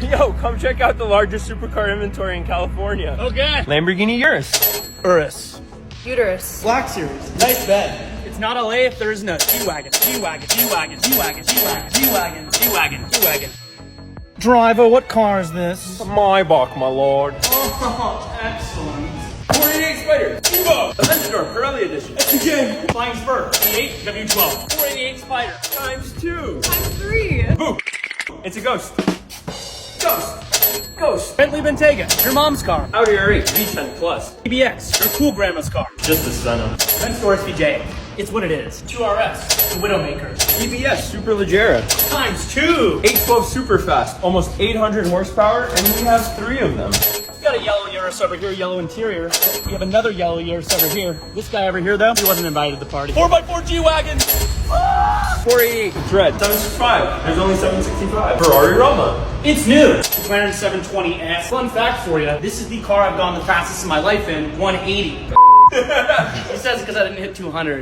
Yo, come check out the largest supercar inventory in California. Okay. Lamborghini Urus. Uterus. Black Series. Nice bed. It's not LA if there isn't a G-Wagon. G-Wagon. G-Wagon. G-Wagon. G-Wagon. G-Wagon. G-Wagon. G-Wagon. Driver, what car is this? Maybach, my lord. Oh, excellent. 488 Spider. Evo. Aventador, Pirelli Edition. SUJ. Flying Spur. V8, W12. 488 Spider. Times 2. Times 3. Boo. It's a ghost. Ghost. Bentley Bentayga. Your mom's car. Audi R8 V10 Plus. PBX. Your cool grandma's car. Just the stunner. Benstore SVJ. It's what it is. 2RS. The Widowmaker. EBS Superleggera. Times 2. 812 Superfast. Almost 800 horsepower, and we have 3 of them. We got a yellow Urus over here, yellow interior. We have another yellow Urus over here. This guy over here, though, he wasn't invited to the party. 4x4 G-Wagon. 488 Dread. Times 5. There's only 765. Ferrari Roma. It's new. McLaren 720S. Fun fact for you, this is the car I've gone the fastest in my life in, 180. He says it because I didn't hit 200.